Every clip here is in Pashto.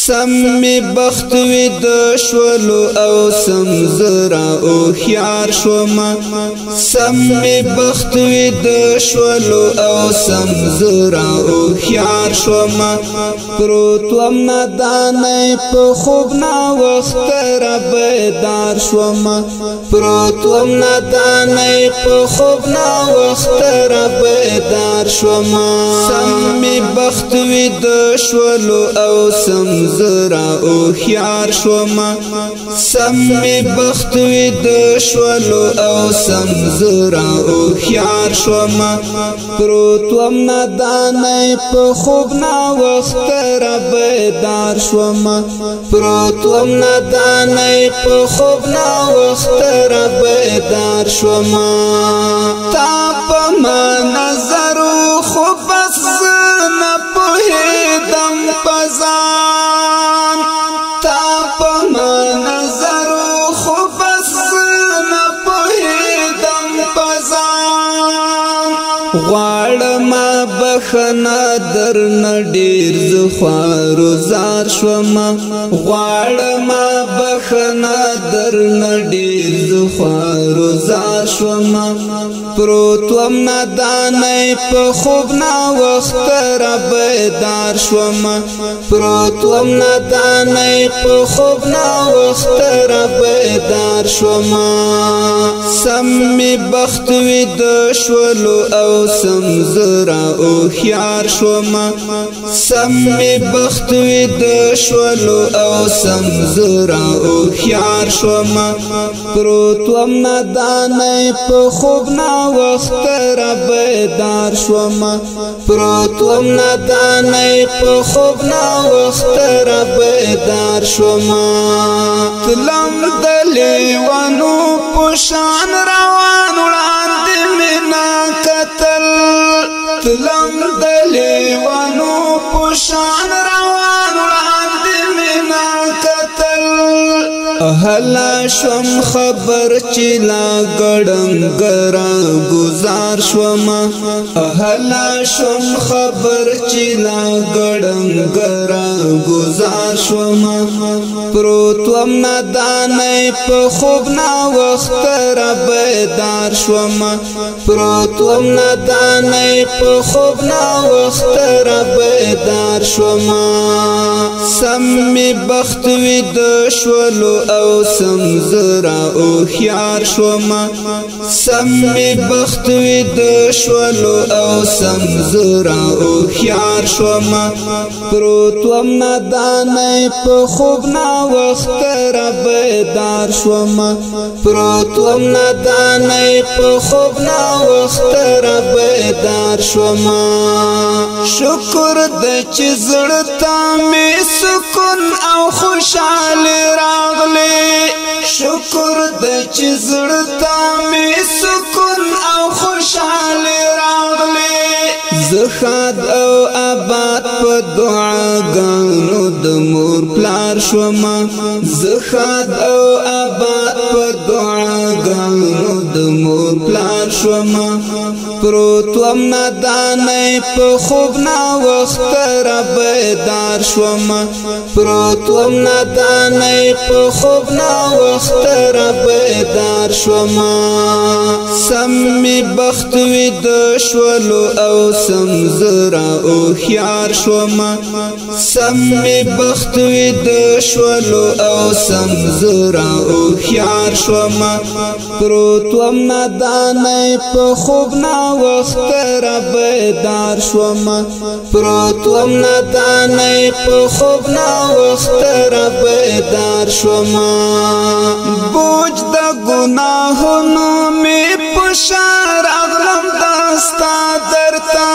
سم می بخت وی د شولو او سم زرا او خيار شوما سم می بخت وی د شولو او سم زرا او خيار شوما پروت وم نادانای په خوب نا وخت را بیدار شوما پروت وم نادانای په خوب نا وخت را بیدار شوما سم می بخت وی د شولو او سم زرا او خيار شوما سم می بخت وی د شولو او سم زرا او خيار شوما پروت وم نادانای په خوب نا وخت را بیدار شوما پروت وم نادانای په خوب نا وخت را بیدار شوما تا په ما نظر خو بس نه پوهیدم پزان تا په ما نظر خو بس نه پوهیدم پزان غواړم بخنا در نډیر زخوارو زار شوما غواړم بخنا در نډیر زخوارو زار شوما پروت وم نادانای په خوب نا وخت را بیدار شوما پروت وم نادانای په خوب نا وخت را بیدار شوما سم می بخت وی د شولو او سم زرا او خيار شوما سم می بخت وی د شولو او سم زرا او خيار شوما پروت وم نادانای په خوب نا وخت را بیدار شوما پروت وم نادانای په خوب نا وخت را بیدار شوما تلم دلیوانو پشان روان وړاندې مینا قتل تلم دلیوانو پشان روان وړاندې مینا قتل هلا شوم خبر چلا ګړنګ را گزار شوما هلا شوم خبر چلا ګړنګ را گزار شوما پروت وم نادانای په خوب نا وخت را بیدار شوما پروت وم نادانای په خوب نا وخت را بیدار شوما سم می بخت وی د شولو او سم زرا او خيار شوما سم می بخت وی د شولو او سم زرا او خيار شوما پروت وم نادانای په خوب نا وخت را بیدار شوما پروت وم نادانای په خوب نا وخت را بیدار شوما شکر د چې زړه ته می سکون او خوشاله راغله شکر د چې زړه ته می سکون او خوشاله راغله زخاد او آباد په دعاګانو د مور پلار شوما زخاد او آباد په دعاګانو د مور پلار شوما پروت وم نادانای په خوب نا وخت را بیدار شوما پروت وم نادانای په خوب نا وخت را بیدار شوما سم می بخت وی د شولو او سم زرا او خيار شوما سم می بخت وی د شولو او سم زرا او خيار شوما پروت وم نادانای په خوب نا وخت را بیدار شوما پروت وم نادانای په خوب نا وخت را بیدار شوما بوج د ګناهونو می پشار اغلم داستا درتا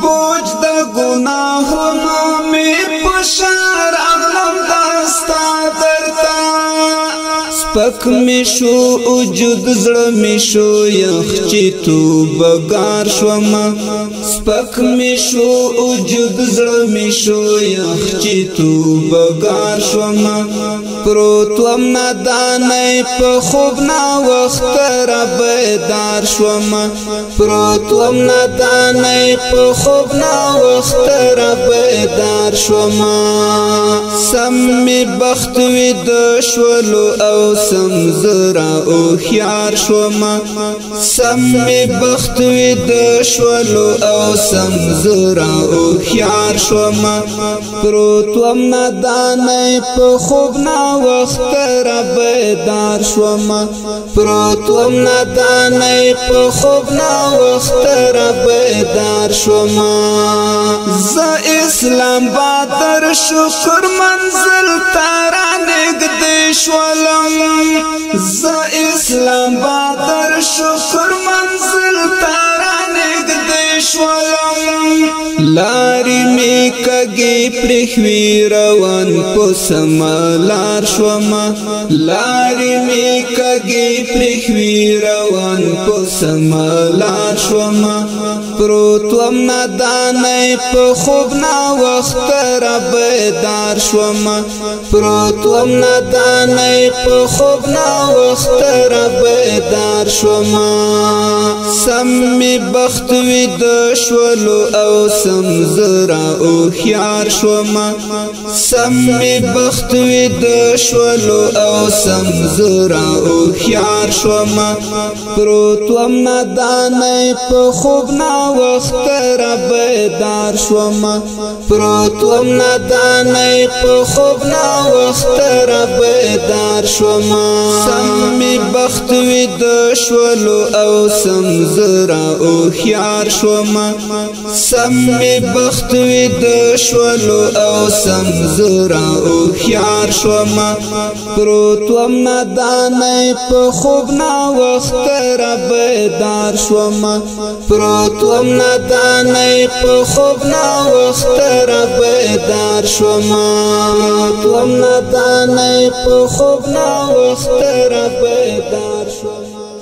بوج د ګناهونو می پشار اغلم داستا درتا سپک می شو وجود زړه می شو یخ چې تو بګار شوما سپک می شو وجود زړه می شو یخ چې تو بګار شوما پروت وم نادانې په خوب نا وخت را بیدار شوما پروت وم نادانې په خوب نا وخت را بیدار شوما سم می بخت وی د شولو او سم زرا او خيار شوما سم می بخت وی د شولو او سم زرا او خيار شوما پروت وم نادانې په خوب نا وخت را بیدار شوما پروت وم نادانې په خوب نا وخت را بیدار شوما ز اسلام بادر شکر منزل تارا نگدې شولم ز اسلام بادر شکر منزل تارا نگدې شولم لاری می کږي پرخوي روان پسم لار شوما لاری می کږي پرخوي روان پسم لار شوما پروت وم نادانې په خوب نا وخت را بیدار شوما پروت وم نادانې په خوب نا وخت را بیدار شوما سم می بخت وی د شولو او سم زرا او خيار شوما سم می بخت وی د شولو او سم زرا او خيار شوما پروت وم نادانې په خوب نا وخت را بیدار شوما پروت وم نادانې په خوب نا وخت را بیدار شوما سم می بخت وی د شولو او سم زرا او خيار شوما سم می بخت وی د شولو او سم زرا او خيار شوما پروت وم نادانې په خوب نا وخت را بیدار شوما پروت وم نادانې په خوب نا وخت را بیدار شوما پروت وم نادانې په خوب نا وخت را بیدار شوما